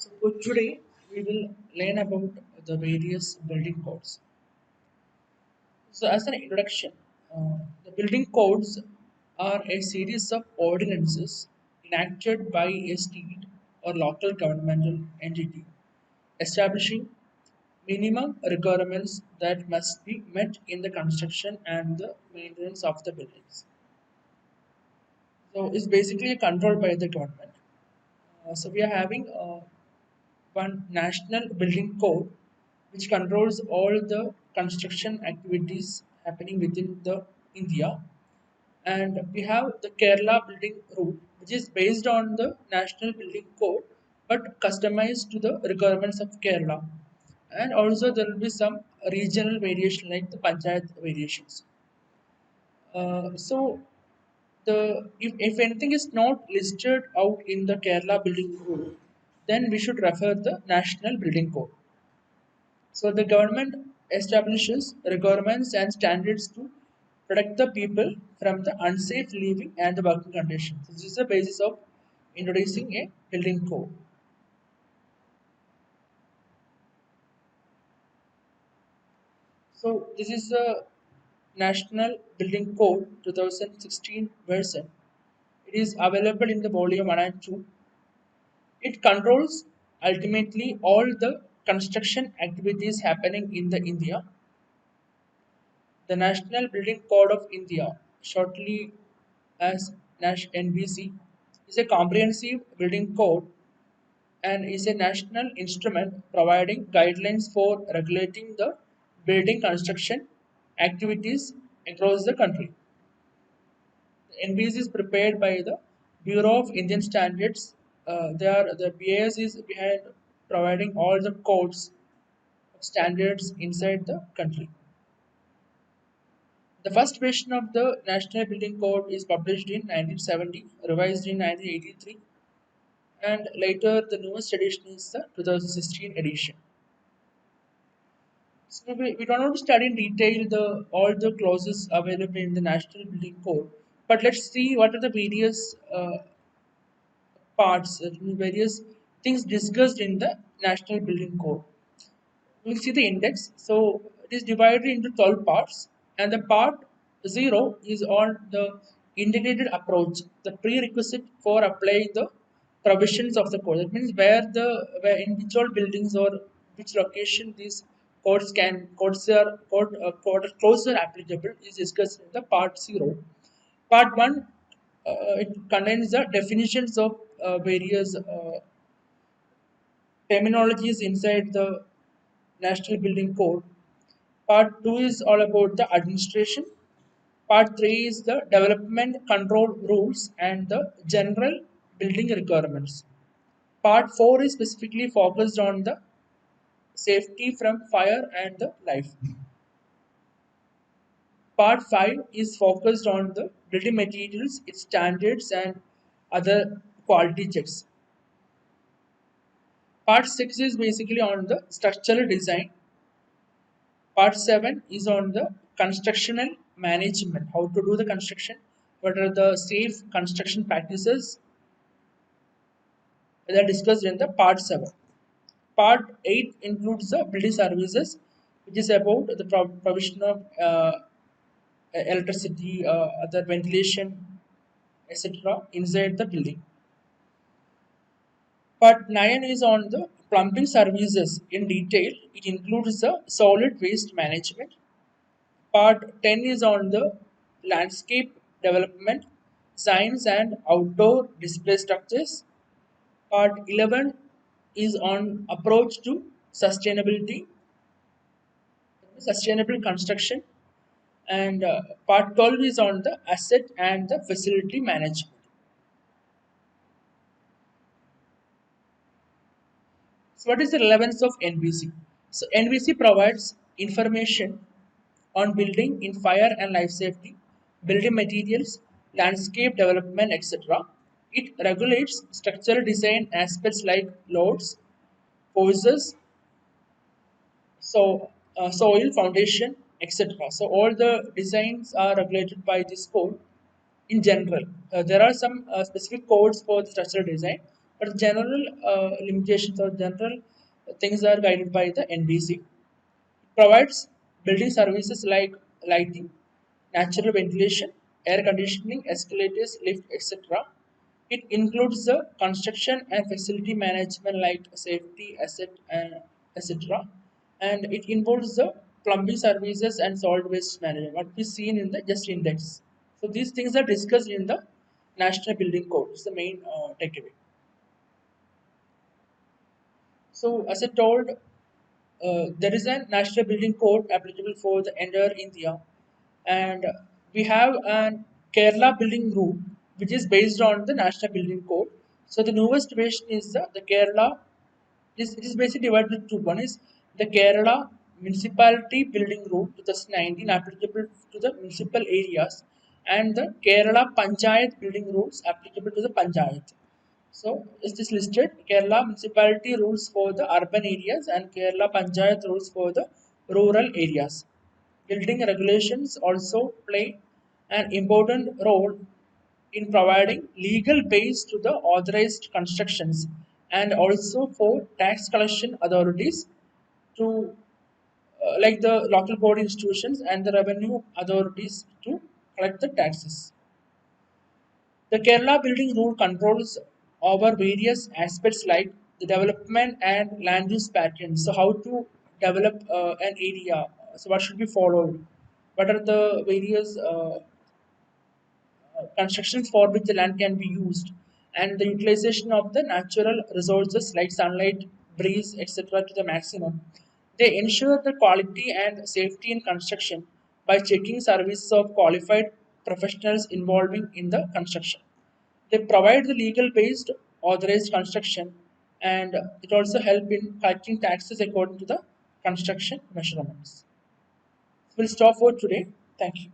So for today, we will learn about the various building codes. So as an introduction, the building codes are a series of ordinances enacted by a state or local governmental entity establishing minimum requirements that must be met in the construction and the maintenance of the buildings. So it's basically controlled by the government. So we are having one national building code which controls all the construction activities happening within the India, and we have the Kerala building rule which is based on the national building code but customized to the requirements of Kerala, and also there will be some regional variation like the panchayat variations. So if anything is not listed out in the Kerala building code, then we should refer the national building code. So the government establishes requirements and standards to protect the people from the unsafe living and the working conditions. This is the basis of introducing a building code. So this is the National Building Code 2016 version. It is available in the volume 1 and 2. It controls ultimately all the construction activities happening in the India. The National Building Code of India, shortly as NBC, is a comprehensive building code and is a national instrument providing guidelines for regulating the building construction activities across the country. The NBC is prepared by the Bureau of Indian Standards. The BIS is behind providing all the codes of standards inside the country. The first version of the National Building Code is published in 1970, revised in 1983, and later the newest edition is the 2016 edition. So we don't want to study in detail the all the clauses available in the National Building Code, but let's see what are the various parts, various things discussed in the National Building Code. We'll see the index. So it is divided into 12 parts, and the part 0 is on the integrated approach, the prerequisite for applying the provisions of the code. That means where in which all buildings or which location these code clauses are applicable is discussed in the part 0. Part 1, it contains the definitions of various terminologies inside the National Building Code. Part 2 is all about the administration. Part 3 is the development control rules and the general building requirements. Part 4 is specifically focused on the safety from fire and the life. Part 5 is focused on the building materials, its standards, and other quality checks. Part 6 is basically on the structural design. Part 7 is on the constructional management, how to do the construction, what are the safe construction practices that are discussed in the part 7. Part 8 includes the building services, which is about the provision of electricity, other ventilation, etc. inside the building. Part 9 is on the plumbing services in detail. It includes the solid waste management. Part 10 is on the landscape development, science and outdoor display structures. Part 11 is on approach to sustainability, sustainable construction, and part 12 is on the asset and the facility management. So, what is the relevance of NBC? So, NBC provides information on building in fire and life safety, building materials, landscape development, etc. It regulates structural design aspects like loads, forces, soil, foundation, etc. So all the designs are regulated by this code in general. There are some specific codes for the structural design, but general limitations or general things are guided by the NBC. Provides building services like lighting, natural ventilation, air conditioning, escalators, lift, etc. It includes the construction and facility management like safety, asset, and etc. And it involves the plumbing services and solid waste management, what we seen in the just index. So these things are discussed in the National Building Code. It's the main takeaway. So as I told, there is a national building code applicable for the entire India, and we have an Kerala building rule which is based on the national building code. So the newest version is the Kerala. It is basically divided into one is the Kerala Municipality Building Rule 2019 applicable to the municipal areas, and the Kerala Panchayat Building Rules applicable to the Panchayat. So it is listed Kerala municipality rules for the urban areas and Kerala Panchayat rules for the rural areas. Building regulations also play an important role in providing legal base to the authorized constructions and also for tax collection authorities to like the local board institutions and the revenue authorities to collect the taxes. The Kerala Building Rule controls over various aspects like the development and land use patterns. So, how to develop an area? So, what should be followed? What are the various constructions for which the land can be used? And the utilization of the natural resources like sunlight, breeze, etc., to the maximum. They ensure the quality and safety in construction by checking services of qualified professionals involving in the construction. They provide the legal based authorized construction, and it also help in collecting taxes according to the construction measurements. We'll stop for today. Thank you.